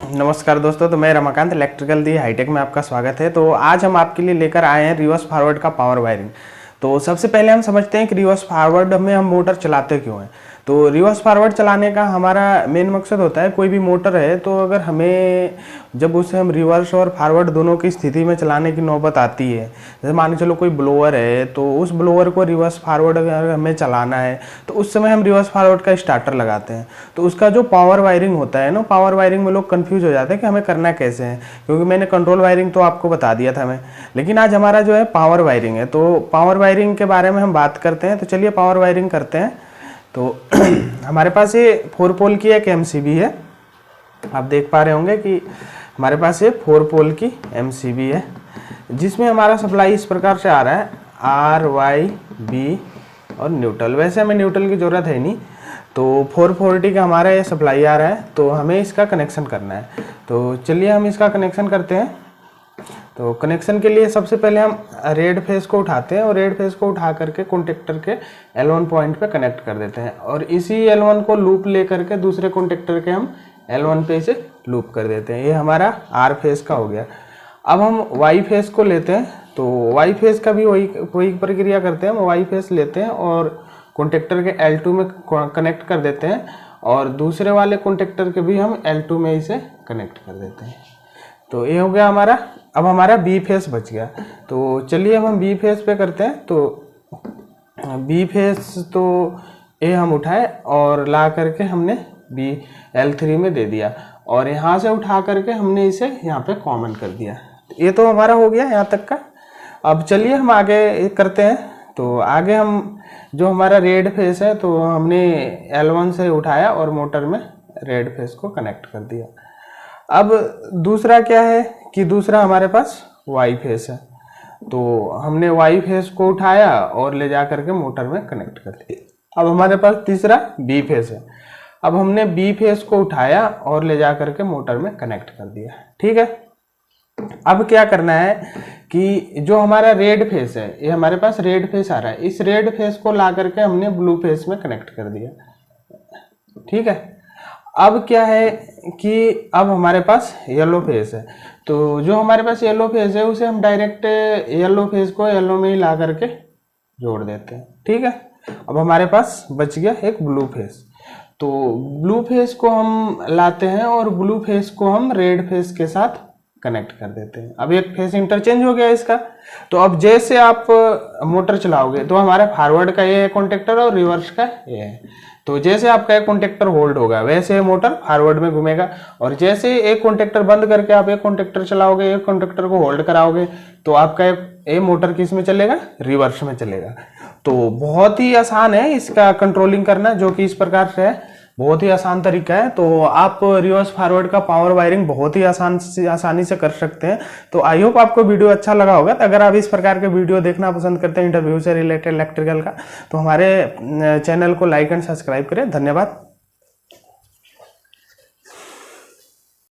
नमस्कार दोस्तों, तो मैं रमाकांत इलेक्ट्रिकल दी हाईटेक में आपका स्वागत है। तो आज हम आपके लिए लेकर आए हैं रिवर्स फॉरवर्ड का पावर वायरिंग। तो सबसे पहले हम समझते हैं कि रिवर्स फॉरवर्ड में हम मोटर चलाते क्यों हैं। तो रिवर्स फॉरवर्ड चलाने का हमारा मेन मकसद होता है, कोई भी मोटर है तो अगर हमें जब उसे हम रिवर्स और फॉरवर्ड दोनों की स्थिति में चलाने की नौबत आती है, जैसे मान के चलो कोई ब्लोअर है तो उस ब्लोअर को रिवर्स फॉरवर्ड अगर हमें चलाना है तो उस समय हम रिवर्स फॉरवर्ड का स्टार्टर लगाते हैं। तो उसका जो पावर वायरिंग होता है ना, पावर वायरिंग में लोग कंफ्यूज हो जाते हैं कि हमें करना कैसे है, क्योंकि मैंने कंट्रोल वायरिंग तो आपको बता दिया था मैं, लेकिन आज हमारा जो है पावर वायरिंग है। तो पावर वायरिंग के बारे में हम बात करते हैं। तो चलिए पावर वायरिंग करते हैं। तो हमारे पास ये 4 पोल की एक एमसीबी है। आप देख पा रहे होंगे कि हमारे पास ये 4 पोल की एमसीबी है, जिसमें हमारा सप्लाई इस प्रकार से आ रहा है, आर वाई बी और न्यूट्रल। वैसे हमें न्यूट्रल की ज़रूरत है नहीं, तो 440 का हमारा ये सप्लाई आ रहा है, तो हमें इसका कनेक्शन करना है। तो चलिए हम इसका कनेक्शन करते हैं। तो कनेक्शन के लिए सबसे पहले हम रेड फेस को उठाते हैं और रेड फेस को उठा करके कॉन्टेक्टर के L1 पॉइंट पे कनेक्ट कर देते हैं, और इसी L1 को लूप ले करके दूसरे कॉन्टेक्टर के हम L1 पे इसे लूप कर देते हैं। ये हमारा R फेस का हो गया। अब हम Y फेस को लेते हैं। तो Y फेस का भी वही प्रक्रिया करते हैं। हम Y फेस लेते हैं और कॉन्टेक्टर के L2 में कनेक्ट कर देते हैं, और दूसरे वाले कॉन्टेक्टर के भी हम L2 में इसे कनेक्ट कर देते हैं। तो ये हो गया हमारा। अब हमारा बी फेस बच गया। तो चलिए अब हम बी फेस पे करते हैं। तो बी फेस तो ये हम उठाए और ला करके हमने बी L3 में दे दिया, और यहाँ से उठा करके हमने इसे यहाँ पे कॉमन कर दिया। ये तो हमारा हो गया यहाँ तक का। अब चलिए हम आगे करते हैं। तो आगे हम जो हमारा रेड फेस है, तो हमने L1 से उठाया और मोटर में रेड फेस को कनेक्ट कर दिया। अब दूसरा क्या है कि दूसरा हमारे पास वाई फेस है। तो हमने वाई फेस को उठाया और ले जा करके मोटर में कनेक्ट कर दिया। अब हमारे पास तीसरा बी फेस है। अब हमने बी फेस को उठाया और ले जा करके मोटर में कनेक्ट कर दिया। ठीक है। अब क्या करना है कि जो हमारा रेड फेस है, ये हमारे पास रेड फेस आ रहा है, इस रेड फेस को ला करके हमने ब्लू फेस में कनेक्ट कर दिया। ठीक है। अब क्या है कि अब हमारे पास येलो फेस है। तो जो हमारे पास येलो फेस है उसे हम डायरेक्ट येलो फेस को येलो में ही ला करके जोड़ देते हैं। ठीक है। अब हमारे पास बच गया एक ब्लू फेस। तो ब्लू फेस को हम लाते हैं और ब्लू फेस को हम रेड फेस के साथ कनेक्ट कर देते हैं। अब एक फेस इंटरचेंज हो गया इसका। तो अब जैसे आप मोटर चलाओगे तो हमारे फॉरवर्ड का ये है कॉन्टेक्टर और रिवर्स का ये है। तो जैसे आपका एक कॉन्टेक्टर होल्ड होगा वैसे मोटर फॉरवर्ड में घूमेगा, और जैसे एक कॉन्टेक्टर बंद करके आप एक कॉन्टेक्टर चलाओगे, एक कॉन्टेक्टर को होल्ड कराओगे, तो आपका ये मोटर किस में चलेगा? रिवर्स में चलेगा। तो बहुत ही आसान है इसका कंट्रोलिंग करना, जो कि इस प्रकार से है, बहुत ही आसान तरीका है। तो आप रिवर्स फॉरवर्ड का पावर वायरिंग बहुत ही आसानी से कर सकते हैं। तो आई होप आपको वीडियो अच्छा लगा होगा। तो अगर आप इस प्रकार के वीडियो देखना पसंद करते हैं इंटरव्यू से रिलेटेड इलेक्ट्रिकल का, तो हमारे चैनल को लाइक एंड सब्सक्राइब करें। धन्यवाद।